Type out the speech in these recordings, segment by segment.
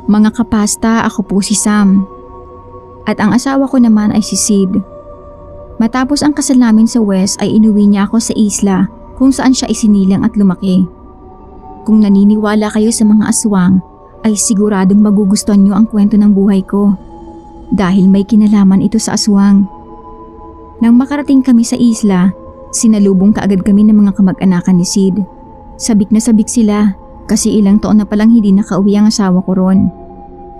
Mga kapasta, ako po si Sam. At ang asawa ko naman ay si Sid. Matapos ang kasal namin sa West ay inuwi niya ako sa isla kung saan siya isinilang at lumaki. Kung naniniwala kayo sa mga aswang, ay siguradong magugustuhan niyo ang kwento ng buhay ko. Dahil may kinalaman ito sa aswang. Nang makarating kami sa isla, sinalubong kaagad kami ng mga kamag-anakan ni Sid. Sabik na sabik sila kasi ilang taon na palang hindi nakauwi ang asawa ko ron.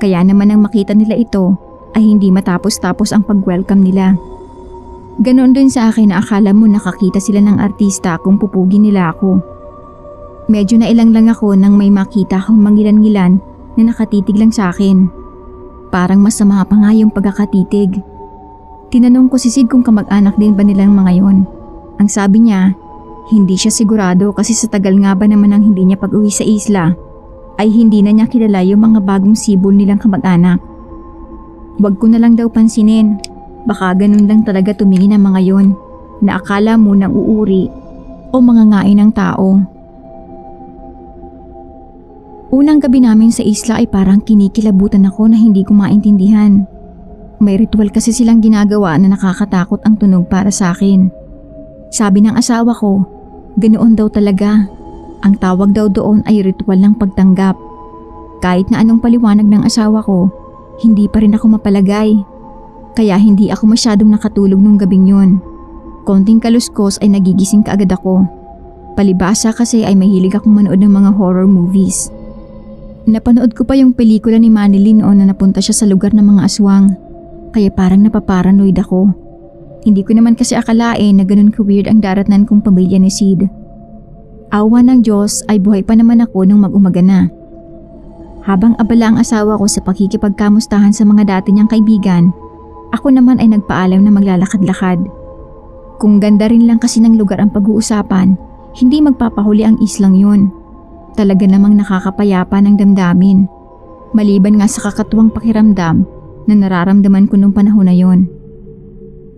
Kaya naman nang makita nila ito ay hindi matapos-tapos ang pag-welcome nila. Ganoon din sa akin na akala mo nakakita sila ng artista kung pupugin nila ako. Medyo nailang lang ako nang may makita akong mangilan-ngilan na nakatitig lang sa akin. Parang masama pa nga yung pagkakatitig. Tinanong ko si Sid kung kamag-anak din ba nilang mga yon. Ang sabi niya, hindi siya sigurado kasi sa tagal nga ba naman ang hindi niya pag-uwi sa isla, ay hindi na niya kilala yung mga bagong sibol nilang kamag-anak. Huwag ko na lang daw pansinin. Baka ganun lang talaga tumingin ang mga yon na akala mo nang uuri o mga ngain ng tao. Unang gabi namin sa isla ay parang kinikilabutan ako na hindi ko maintindihan. May ritual kasi silang ginagawa na nakakatakot ang tunog para sa akin. Sabi ng asawa ko, ganoon daw talaga. Ang tawag daw doon ay ritual ng pagtanggap. Kahit na anong paliwanag ng asawa ko, hindi pa rin ako mapalagay. Kaya hindi ako masyadong nakatulog nung gabing yun. Konting kaluskos ay nagigising kaagad ako. Palibasa kasi ay mahilig akong manood ng mga horror movies. Napanood ko pa yung pelikula ni Manilyn noon na napunta siya sa lugar ng mga aswang. Kaya parang napaparanoid ako. Hindi ko naman kasi akalain na ganun ka-weird ang daratnan kong pamilya ni Sid. Awa ng Diyos ay buhay pa naman ako nung mag-umaga na. Habang abala ang asawa ko sa pakikipagkamustahan sa mga dati niyang kaibigan, ako naman ay nagpaalam na maglalakad-lakad. Kung ganda rin lang kasi ng lugar ang pag-uusapan, hindi magpapahuli ang islang yun. Talaga namang nakakapayapa ng damdamin. Maliban nga sa kakatuwang pakiramdam na nararamdaman ko nung panahon na yon.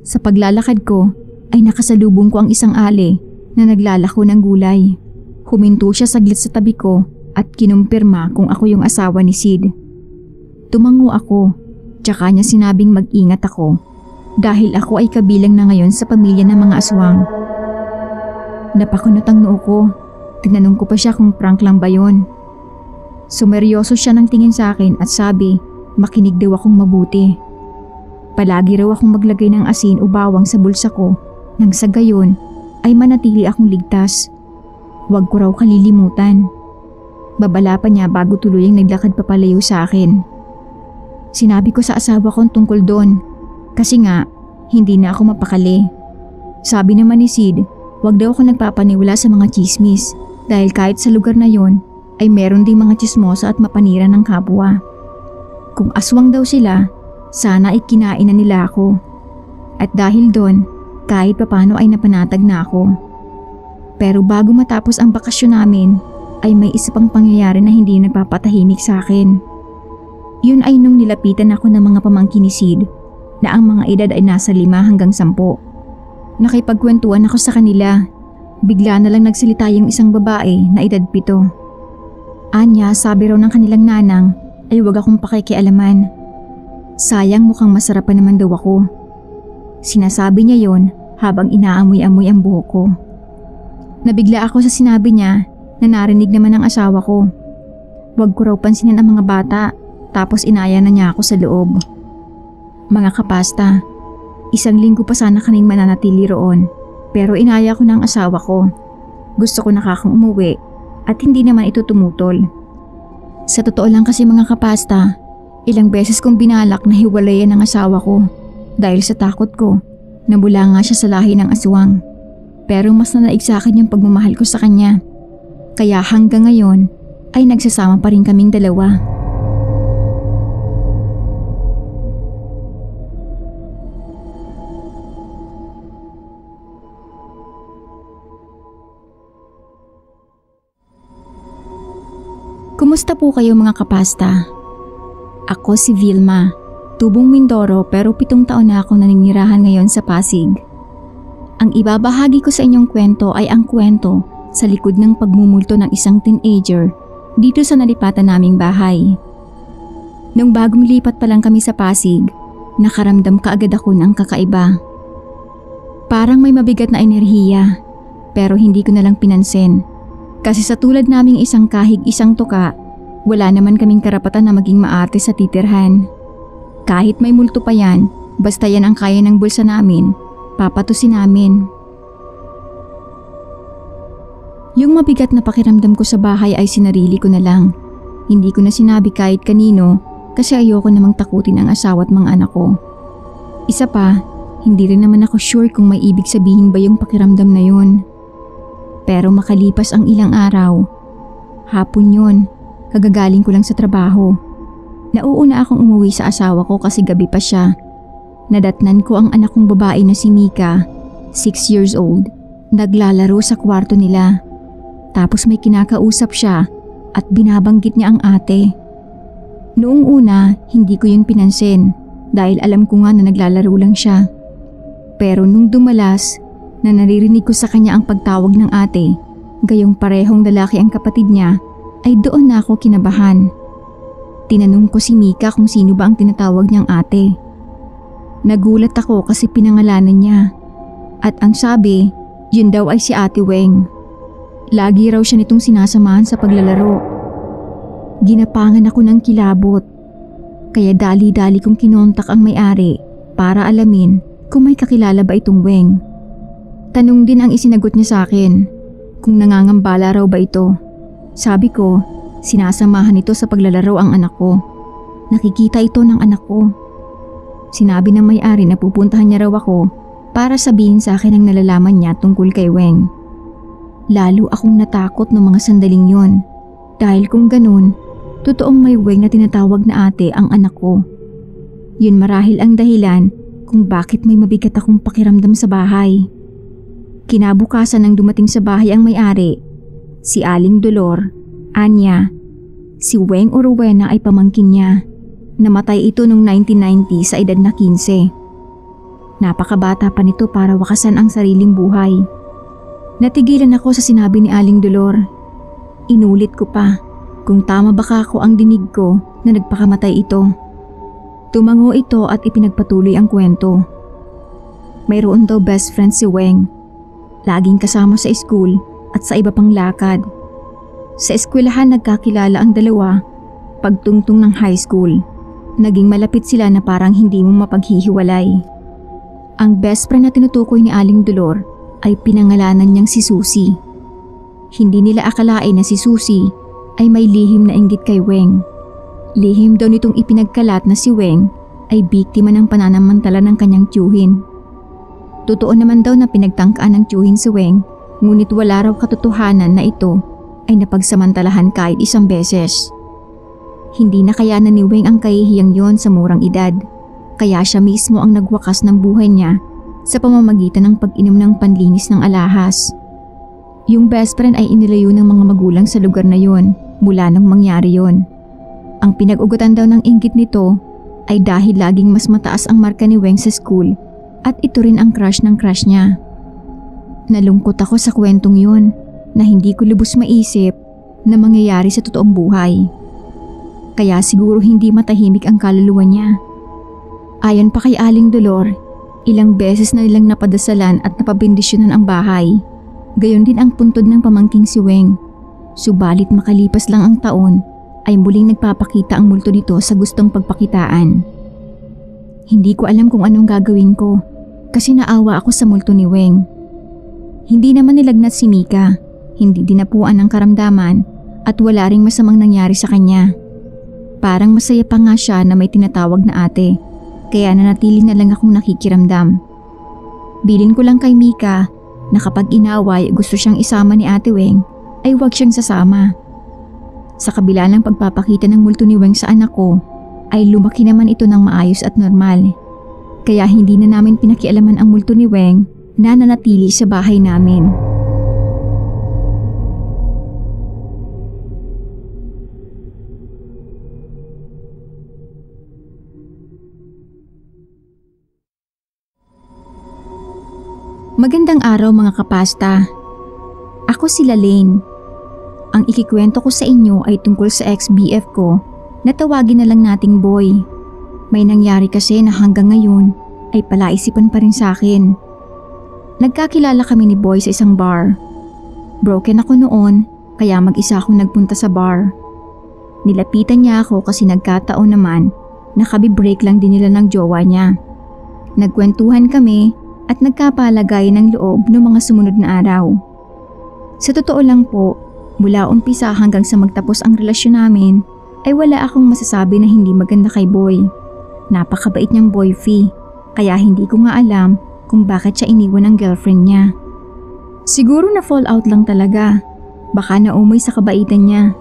Sa paglalakad ko ay nakasalubong ko ang isang ale na naglalako ng gulay. Huminto siya saglit sa tabi ko at kinumpirma kung ako yung asawa ni Sid. Tumango ako. Tsaka niya sinabing mag-ingat ako dahil ako ay kabilang na ngayon sa pamilya ng mga aswang. Napakunot ang noo ko. Tinanong ko pa siya kung prank lang ba yun. Sumeryoso siya ng tingin sa akin at sabi, makinig daw akong mabuti. Palagi raw akong maglagay ng asin o bawang sa bulsa ko nang sa gayon ay manatili akong ligtas. Huwag ko raw kalilimutan. Babala pa niya bago tuluyang naglakad papalayo sa akin. Sinabi ko sa asawa ko tungkol doon kasi nga hindi na ako mapakali. Sabi naman ni Sid, huwag daw ako nagpapaniwala sa mga chismis dahil kahit sa lugar na yon ay meron ding mga chismosa at mapanira ng kapwa. Kung aswang daw sila, sana ay kinain na nila ako. At dahil doon, kahit papano ay napanatag na ako. Pero bago matapos ang bakasyon namin, ay may isa pang pangyayari na hindi nagpapatahimik sa akin. Yun ay nung nilapitan ako ng mga pamangkin ni Sid na ang mga edad ay nasa 5 hanggang 10. Nakipagkwentuhan ako sa kanila. Bigla na lang nagsalita yung isang babae na edad 7. Anya, sabi raw ng kanilang nanang ay huwag akong pakikialaman. Sayang mukhang masarap pa naman daw ako. Sinasabi niya yon habang inaamoy-amoy ang buhok ko. Nabigla ako sa sinabi niya na narinig naman ng asawa ko. Huwag ko raw pansinin ang mga bata. Tapos inaya na niya ako sa loob. Mga kapasta, 1 linggo pa sana kaming mananatili roon. Pero inaya ko ng asawa ko. Gusto ko nakakang umuwi at hindi naman ito tumutol. Sa totoo lang kasi mga kapasta, ilang beses kong binalak na hiwalayan ng asawa ko dahil sa takot ko na mula nga siya sa lahi ng aswang. Pero mas nanaig sa akin yung pagmamahal ko sa kanya. Kaya hanggang ngayon ay nagsasama pa rin kaming dalawa. Kumusta po kayo mga kapasta? Ako si Vilma, tubong Mindoro pero 7 taon na akong naninirahan ngayon sa Pasig. Ang ibabahagi ko sa inyong kwento ay ang kwento sa likod ng pagmumulto ng isang teenager dito sa nalipatan naming bahay. Nung bagong lipat pa lang kami sa Pasig, nakaramdam kaagad ako ng kakaiba. Parang may mabigat na enerhiya, pero hindi ko na lang pinansin. Kasi sa tulad naming isang kahig isang tuka, wala naman kaming karapatan na maging maarte sa titirhan. Kahit may multo pa yan, basta yan ang kaya ng bulsa namin, papatusin namin. Yung mabigat na pakiramdam ko sa bahay ay sinarili ko na lang. Hindi ko na sinabi kahit kanino kasi ayoko namang takutin ang asawa at mga anak ko. Isa pa, hindi rin naman ako sure kung may ibig sabihin ba yung pakiramdam na yun. Pero makalipas ang ilang araw, hapon yun, kagagaling ko lang sa trabaho. Nauuna akong umuwi sa asawa ko kasi gabi pa siya. Nadatnan ko ang anak kong babae na si Mika, 6 years old, naglalaro sa kwarto nila. Tapos may kinakausap siya at binabanggit niya ang ate. Noong una, hindi ko yun pinansin dahil alam ko nga na naglalaro lang siya. Pero nung dumalas, na naririnig ko sa kanya ang pagtawag ng ate, gayong parehong lalaki ang kapatid niya, ay doon na ako kinabahan. Tinanong ko si Mika kung sino ba ang tinatawag niyang ate. Nagulat ako kasi pinangalanan niya. At ang sabi, yun daw ay si Ate Weng. Lagi raw siya nitong sinasamahan sa paglalaro. Ginapangan ako ng kilabot. Kaya dali-dali kong kinontak ang may-ari para alamin kung may kakilala ba itong Weng. Tanong din ang isinagot niya sa akin kung nangangambala raw ba ito. Sabi ko, sinasamahan ito sa paglalaro ang anak ko. Nakikita ito ng anak ko. Sinabi ng may-ari na pupuntahan niya raw ako para sabihin sa akin ang nalalaman niya tungkol kay Weng. Lalo akong natakot ng mga sandaling yon dahil kung ganun, totoong may Weng na tinatawag na ate ang anak ko. Yun marahil ang dahilan kung bakit may mabigat akong pakiramdam sa bahay. Kinabukasan nang dumating sa bahay ang may-ari, si Aling Dolor, Anya, si Weng o Rowena ay pamangkin niya. Namatay ito noong 1990 sa edad na 15. Napakabata pa nito para wakasan ang sariling buhay. Natigilan ako sa sinabi ni Aling Dolor. Inulit ko pa kung tama baka ako ang dinig ko na nagpakamatay ito. Tumango ito at ipinagpatuloy ang kwento. Mayroon daw best friend si Weng. Laging kasama sa school at sa iba pang lakad. Sa eskwelahan nagkakilala ang dalawa pagtungtong ng high school. Naging malapit sila na parang hindi mo mapaghihiwalay. Ang best friend na tinutukoy ni Aling Dolor ay pinangalanan niyang si Susie. Hindi nila akalain na si Susie ay may lihim na inggit kay Weng. Lihim daw nitong ipinagkalat na si Weng ay biktima ng pananamantala ng kanyang tiyuhin. Totoo naman daw na pinagtangkaan ng tiyuhin si Weng, ngunit wala raw katotohanan na ito ay napagsamantalahan kahit isang beses. Hindi na kayanan ni Weng ang kahihiyang yon sa murang edad, kaya siya mismo ang nagwakas ng buhay niya sa pamamagitan ng pag-inom ng panlinis ng alahas. Yung best friend ay inilayo ng mga magulang sa lugar na yon mula nang mangyari yon. Ang pinag-ugutan daw ng inggit nito ay dahil laging mas mataas ang marka ni Weng sa school at ito rin ang crush ng crush niya. Nalungkot ako sa kwentong yon na hindi ko lubos maisip na mangyayari sa totoong buhay. Kaya siguro hindi matahimik ang kaluluwa niya. Ayon pa kay Aling Dolor, ilang beses na nilang napadasalan at napabendisyonan ang bahay. Gayon din ang puntod ng pamangking si Weng. Subalit makalipas lang ang taon ay muling nagpapakita ang multo nito sa gustong pagpakitaan. Hindi ko alam kung anong gagawin ko kasi naawa ako sa multo ni Weng. Hindi naman nilagnat si Mika, hindi dinapuan ng karamdaman at wala ring masamang nangyari sa kanya. Parang masaya pa nga siya na may tinatawag na ate, kaya nanatili na lang akong nakikiramdam. Bilin ko lang kay Mika na kapag inaway gusto siyang isama ni Ate Weng ay huwag siyang sasama. Sa kabila ng pagpapakita ng multo ni Weng sa anak ko ay lumaki naman ito ng maayos at normal. Kaya hindi na namin pinakialaman ang multo ni Weng na nanatili sa bahay namin. Magandang araw mga kapasta. Ako si Lalaine. Ang ikikwento ko sa inyo ay tungkol sa ex-BF ko Natawagin na lang nating Boy. May nangyari kasi na hanggang ngayon ay palaisipan pa rin sa akin. Nagkakilala kami ni Boy sa isang bar. Broken ako noon kaya mag-isa akong nagpunta sa bar. Nilapitan niya ako kasi nagkataon naman na kabi-break lang din nila ng jowa niya. Nagkwentuhan kami at nagkapalagay ng loob noong mga sumunod na araw. Sa totoo lang po, mula umpisa hanggang sa magtapos ang relasyon namin ay wala akong masasabi na hindi maganda kay Boy. Napakabait niyang boyfie, kaya hindi ko nga alam kung bakit siya iniwan ng girlfriend niya. Siguro na fall out lang talaga, baka naumoy sa kabaitan niya.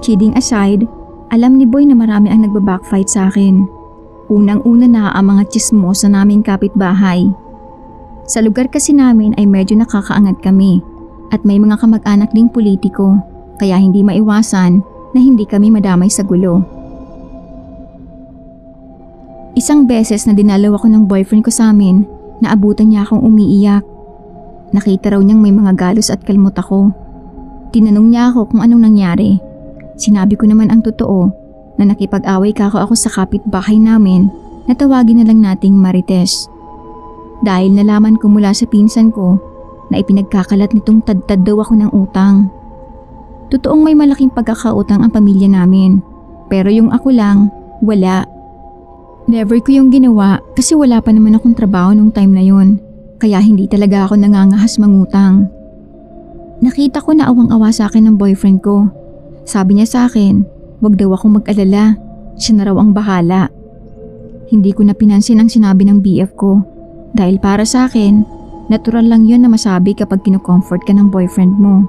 Kidding aside, alam ni Boy na marami ang nagbabackfight sa akin. Unang-una na ang mga chismosa naming kapitbahay. Sa lugar kasi namin ay medyo nakakaangat kami at may mga kamag-anak ding politiko kaya hindi maiwasan na hindi kami madamay sa gulo. Isang beses na dinalaw ako ng boyfriend ko sa amin, naabutan niya akong umiiyak. Nakita raw niyang may mga galos at kalmot ako. Tinanong niya ako kung anong nangyari. Sinabi ko naman ang totoo na nakipag-away ako sa kapitbahay namin na tawagin na lang nating Marites. Dahil nalaman ko mula sa pinsan ko na ipinagkakalat nitong tad-tad daw ako ng utang. Totoong may malaking pagkakautang ang pamilya namin, pero yung ako lang, wala. Never ko yung ginawa kasi wala pa naman akong trabaho nung time na yun, kaya hindi talaga ako nangangahas mangutang. Nakita ko na awang-awa sa akin ng boyfriend ko. Sabi niya sa akin, wag daw akong mag-alala, siya na raw ang bahala. Hindi ko na pinansin ang sinabi ng BF ko dahil para sa akin, natural lang yun na masabi kapag kinocomfort ka ng boyfriend mo.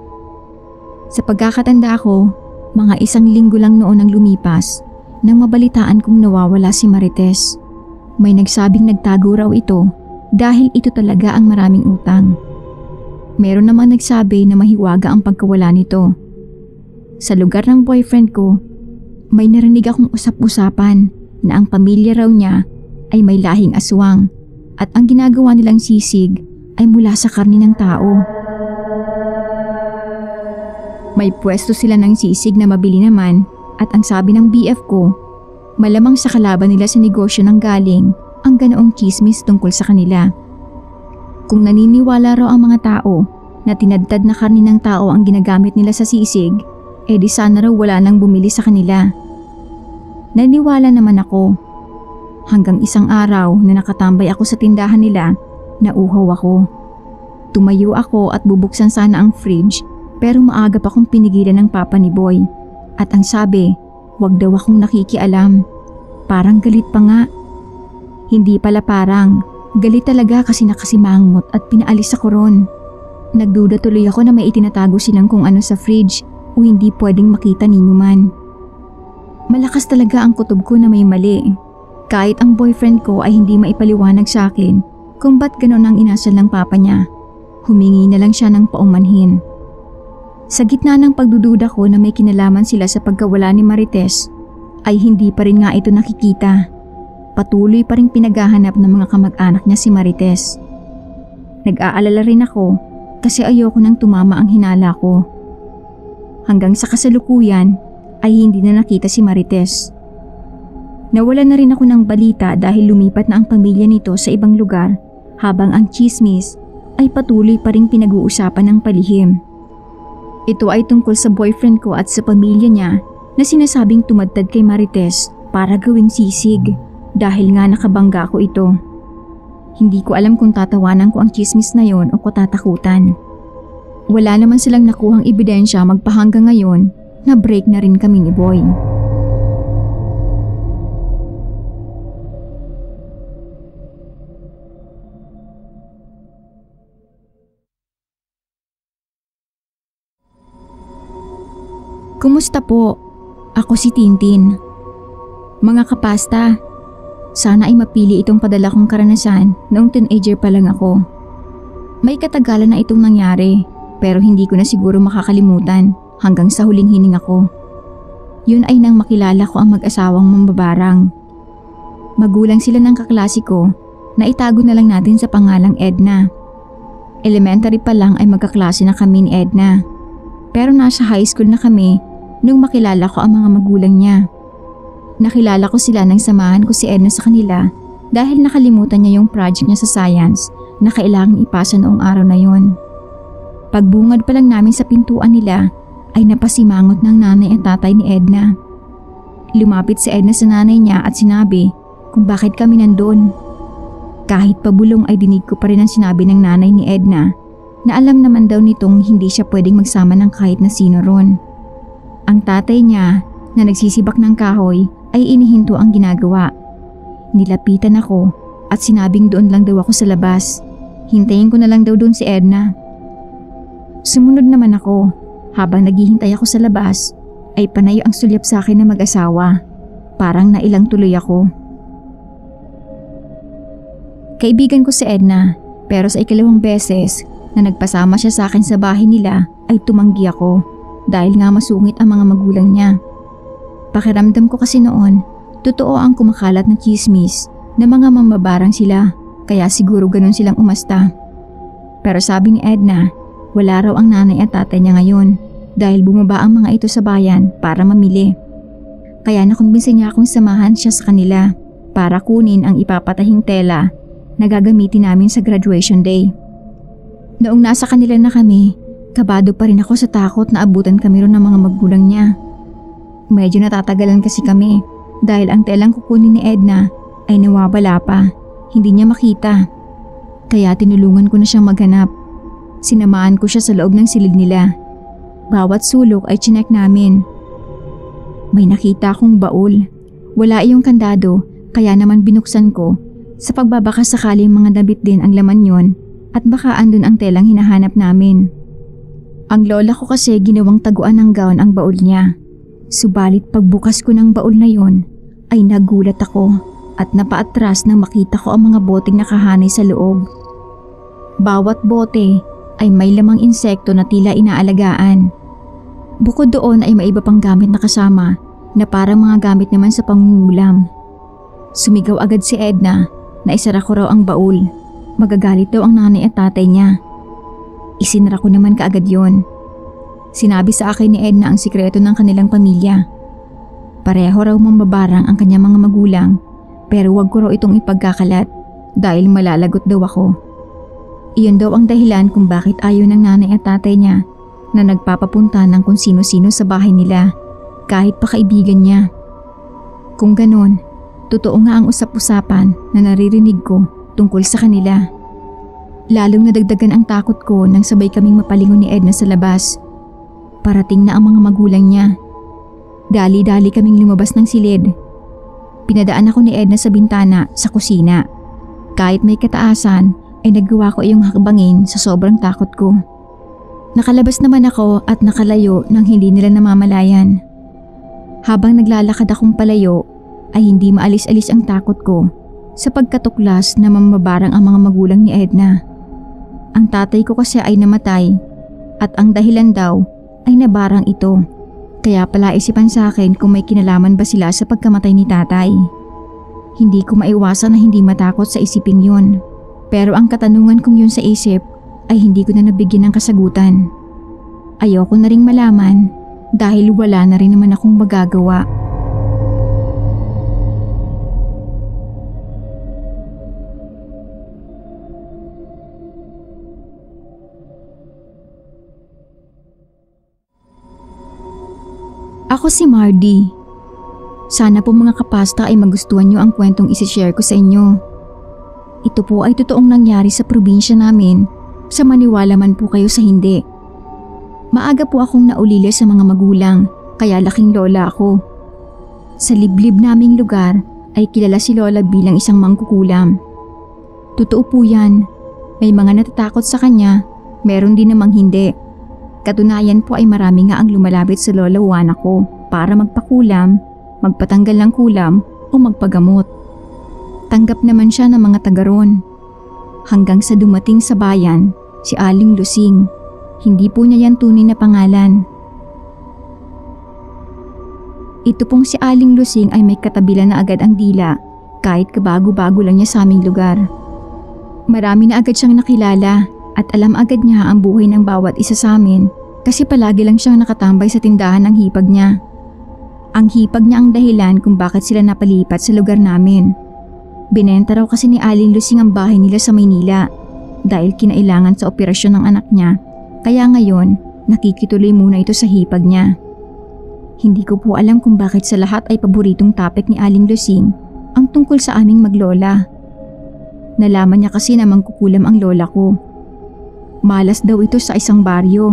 Sa pagkakatanda ko, mga 1 linggo lang noon ang lumipas nang mabalitaan kong nawawala si Marites. May nagsabing nagtago raw ito dahil ito talaga ang maraming utang. Meron naman nagsabi na mahiwaga ang pagkawala nito. Sa lugar ng boyfriend ko, may narinig akong usap-usapan na ang pamilya raw niya ay may lahing aswang at ang ginagawa nilang sisig ay mula sa karni ng tao. May pwesto sila ng sisig na mabili naman at ang sabi ng BF ko, malamang sa kalaban nila sa negosyo ng galing ang ganoong chismis tungkol sa kanila. Kung naniniwala raw ang mga tao na tinadtad na karni ng tao ang ginagamit nila sa sisig, di sana raw wala nang bumili sa kanila. Naniwala naman ako. Hanggang isang araw na nakatambay ako sa tindahan nila, nauhaw ako. Tumayo ako at bubuksan sana ang fridge pero maaga pa akong pinigilan ng papa ni Boy. At ang sabi, wag daw akong nakikialam. Parang galit pa nga. Hindi pala parang, galit talaga kasi nakasimangot at pinaalis ako ron. Nagduda tuloy ako na may itinatago silang kung ano sa fridge o hindi pwedeng makita ni numan. Malakas talaga ang kutob ko na may mali. Kahit ang boyfriend ko ay hindi maipaliwanag sa akin kung ba't ganon ang inasal ng papa niya. Humingi na lang siya ng paumanhin. Sa gitna ng pagdududa ko na may kinalaman sila sa pagkawala ni Marites, ay hindi pa rin nga ito nakikita. Patuloy pa rin pinaghahanap ng mga kamag-anak niya si Marites. Nag-aalala rin ako kasi ayoko nang tumama ang hinala ko. Hanggang sa kasalukuyan ay hindi na nakita si Marites. Nawala na rin ako ng balita dahil lumipat na ang pamilya nito sa ibang lugar habang ang chismis ay patuloy pa rin pinag-uusapan ng palihim. Ito ay tungkol sa boyfriend ko at sa pamilya niya na sinasabing tumadtad kay Marites para gawing sisig dahil nga nakabangga ko ito. Hindi ko alam kung tatawanan ko ang chismis na yon o ko tatakutan. Wala naman silang nakuhang ebidensya magpahanggang ngayon na break na rin kami ni Boy. Kumusta po? Ako si Tintin. Mga kapasta, sana ay mapili itong padala kong karanasan noong teenager pa lang ako. May katagalan na itong nangyari pero hindi ko na siguro makakalimutan hanggang sa huling hininga ko. Yun ay nang makilala ko ang mag-asawang mambabarang. Magulang sila ng kaklase ko na itago na lang natin sa pangalang Edna. Elementary pa lang ay magkaklase na kami ni Edna. Pero nasa high school na kami nung makilala ko ang mga magulang niya. Nakilala ko sila nang samahan ko si Edna sa kanila dahil nakalimutan niya yung project niya sa science na kailangang ipasa noong araw na yon. Pagbungad pa lang namin sa pintuan nila ay napasimangot ng nanay at tatay ni Edna. Lumapit si Edna sa nanay niya at sinabi kung bakit kami nandun. Kahit pabulong ay dinig ko pa rin ang sinabi ng nanay ni Edna na alam naman daw nitong hindi siya pwedeng magsama ng kahit na sino ron. Ang tatay niya na nagsisibak ng kahoy ay inihinto ang ginagawa. Nilapitan ako at sinabing doon lang daw ako sa labas. Hintayin ko na lang daw doon si Edna. Sumunod naman ako. Habang naghihintay ako sa labas ay panay ang sulyap sa akin na mag-asawa. Parang nailang tuloy ako. Kaibigan ko si Edna pero sa ikalawang beses na nagpasama siya sa akin sa bahay nila ay tumanggi ako dahil nga masungit ang mga magulang niya. Pakiramdam ko kasi noon, totoo ang kumakalat na chismis na mga mambabarang sila kaya siguro ganun silang umasta. Pero sabi ni Edna, wala raw ang nanay at tatay niya ngayon dahil bumaba ang mga ito sa bayan para mamili. Kaya nakumbinsi niya akong samahan siya sa kanila para kunin ang ipapatahing tela na gagamitin namin sa graduation day. Noong nasa kanila na kami, kabado pa rin ako sa takot na abutan kami ron ng mga magulang niya. Medyo natatagalan kasi kami dahil ang telang kukunin ni Edna ay nawawala pa, hindi niya makita. Kaya tinulungan ko na siyang maghanap. Sinamaan ko siya sa loob ng silid nila. Bawat sulok ay chinek namin. May nakita akong baul. Wala iyong kandado kaya naman binuksan ko sa pagbabaka sakaling mga damit din ang laman yon at baka andun ang telang hinahanap namin. Ang lola ko kasi ginawang taguan ng gown ang baul niya. Subalit pagbukas ko ng baul na yon ay nagulat ako at napaatras nang makita ko ang mga boteng nakahanay sa loob. Bawat bote ay may lamang insekto na tila inaalagaan. Bukod doon ay may iba pang gamit na kasama na parang mga gamit naman sa pangungulam. Sumigaw agad si Edna na isara ko raw ang baul. Magagalit daw ang nanay at tatay niya. Isinara ko naman kaagad yon. Sinabi sa akin ni Edna ang sikreto ng kanilang pamilya. Pareho raw mambabarang ang kanyang mga magulang pero wag ko raw itong ipagkakalat dahil malalagot daw ako. Iyon daw ang dahilan kung bakit ayaw ng nanay at tatay niya na nagpapapunta ng kung sino-sino sa bahay nila kahit pa kaibigan niya. Kung ganon, totoo nga ang usap-usapan na naririnig ko tungkol sa kanila. Lalong nadagdagan ang takot ko nang sabay kaming mapalingon ni Edna sa labas. Parating na ang mga magulang niya. Dali-dali kaming lumabas ng silid. Pinadaan ako ni Edna sa bintana sa kusina. Kahit may kataasan ay nagawa ko iyong hakbangin sa sobrang takot ko. Nakalabas naman ako at nakalayo nang hindi nila namamalayan. Habang naglalakad akong palayo ay hindi maalis-alis ang takot ko sa pagkatuklas na mamabarang ang mga magulang ni Edna. Ang tatay ko kasi ay namatay at ang dahilan daw ay nabarang ito. Kaya pala isipan sa akin kung may kinalaman ba sila sa pagkamatay ni tatay. Hindi ko maiwasan na hindi matakot sa isiping yun. Pero ang katanungan kong yun sa isip ay hindi ko na nabigyan ng kasagutan. Ayoko na ring malaman dahil wala na rin naman akong magagawa. Ako si Mardy. Sana po mga kapasta ay magustuhan niyo ang kwentong isi-share ko sa inyo. Ito po ay totoong nangyari sa probinsya namin, sa maniwala man po kayo sa hindi. Maaga po akong naulila sa mga magulang, kaya laking lola ako. Sa liblib naming lugar ay kilala si lola bilang isang mangkukulam. Totoo po yan, may mga natatakot sa kanya, meron din namang hindi. Katunayan po ay marami nga ang lumalapit sa lola Juana ko para magpakulam, magpatanggal ng kulam o magpagamot. Tanggap naman siya ng mga taga ron. Hanggang sa dumating sa bayan si Aling Lusing. Hindi po niya yan tunay na pangalan. Ito pong si Aling Lusing ay may katabilan na agad ang dila kahit kabago-bago lang niya sa aming lugar. Marami na agad siyang nakilala at alam agad niya ang buhay ng bawat isa sa amin kasi palagi lang siyang nakatambay sa tindahan ng hipag niya. Ang hipag niya ang dahilan kung bakit sila napalipat sa lugar namin. Binenta raw kasi ni Aling Lusing ang bahay nila sa Maynila dahil kinailangan sa operasyon ng anak niya, kaya ngayon nakikituloy muna ito sa hipag niya. Hindi ko po alam kung bakit sa lahat ay paboritong topic ni Aling Lusing ang tungkol sa aming maglola. Nalaman niya kasi na mangkukulam ang lola ko. Malas daw ito sa isang baryo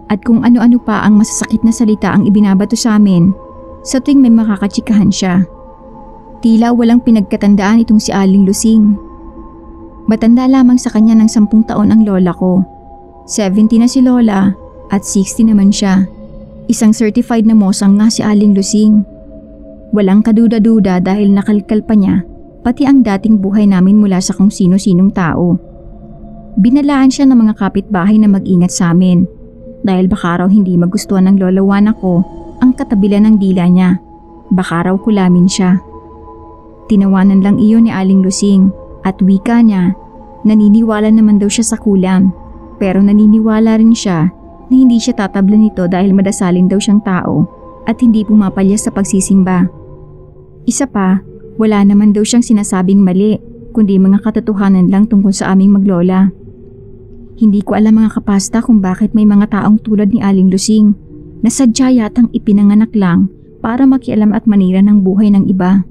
at kung ano-ano pa ang masasakit na salita ang ibinabato sa amin sa tuwing may makakatsikahan siya. Tila walang pinagkatandaan itong si Aling Lusing. Matanda lamang sa kanya ng 10 taon ang lola ko. 70 na si lola at 60 naman siya. Isang certified na mosang nga si Aling Lusing. Walang kaduda-duda dahil nakalkal pa niya pati ang dating buhay namin mula sa kung sino-sinong tao. Binalaan siya ng mga kapitbahay na mag-ingat sa amin dahil baka raw hindi magustuhan ng lola Juana ko ang katabilan ng dila niya. Baka raw kulamin siya. Tinawanan lang iyon ni Aling Lusing at wika niya, naniniwala naman daw siya sa kulam pero naniniwala rin siya na hindi siya tatabla nito dahil madasalin daw siyang tao at hindi pumapalya sa pagsisimba. Isa pa, wala naman daw siyang sinasabing mali kundi mga katotohanan lang tungkol sa aming maglola. Hindi ko alam mga kapasta kung bakit may mga taong tulad ni Aling Lusing na sadya yatang ipinanganak lang para makialam at manira ng buhay ng iba.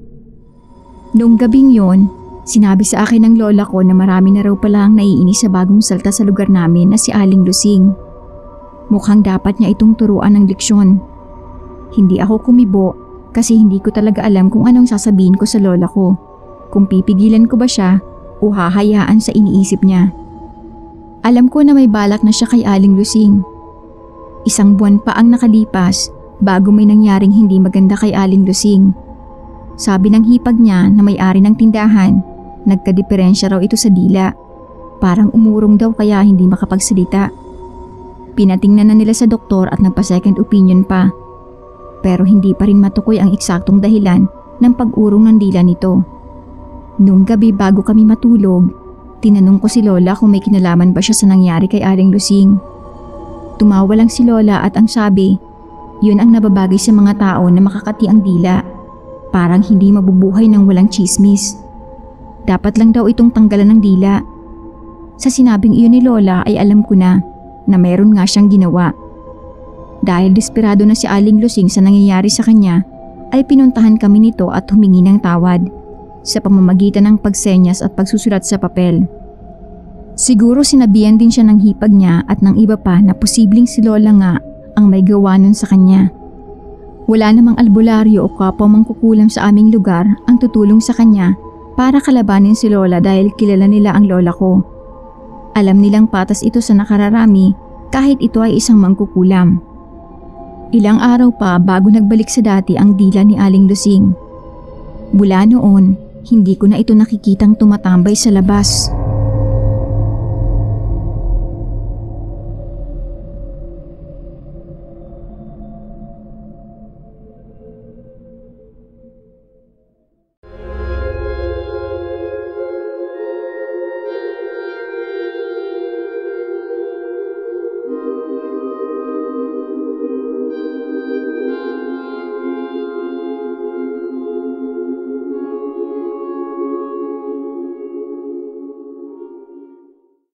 Noong gabing yon, sinabi sa akin ng lola ko na marami na raw pala ang naiinis sa bagong salta sa lugar namin na si Aling Lusing. Mukhang dapat niya itong turuan ng leksyon. Hindi ako kumibo kasi hindi ko talaga alam kung anong sasabihin ko sa lola ko. Kung pipigilan ko ba siya o hahayaan sa iniisip niya. Alam ko na may balak na siya kay Aling Lusing. 1 buwan pa ang nakalipas bago may nangyaring hindi maganda kay Aling Lusing. Sabi ng hipag niya na may-ari ng tindahan, nagkadiperensya raw ito sa dila. Parang umurong daw kaya hindi makapagsalita. Pinatingnan na nila sa doktor at nagpa-second opinion pa. Pero hindi pa rin matukoy ang eksaktong dahilan ng pag-urong ng dila nito. Noong gabi bago kami matulog, tinanong ko si lola kung may kinalaman ba siya sa nangyari kay Aling Lusing. Tumawa lang si lola at ang sabi, yun ang nababagay sa mga tao na makakati ang dila. Parang hindi mabubuhay ng walang chismis. Dapat lang daw itong tanggalan ng dila. Sa sinabing iyon ni lola ay alam ko na meron nga siyang ginawa. Dahil desperado na si Aling Lusing sa nangyayari sa kanya, ay pinuntahan kami nito at humingi ng tawad sa pamamagitan ng pagsenyas at pagsusulat sa papel. Siguro sinabihan din siya ng hipag niya at ng iba pa na posibleng si lola nga ang may gawa nun sa kanya. Wala namang albularyo o kapwa mangkukulam sa aming lugar ang tutulong sa kanya para kalabanin si lola dahil kilala nila ang lola ko. Alam nilang patas ito sa nakararami kahit ito ay isang mangkukulam. Ilang araw pa bago nagbalik sa dati ang dila ni Aling Lusing. Mula noon, hindi ko na ito nakikitang tumatambay sa labas.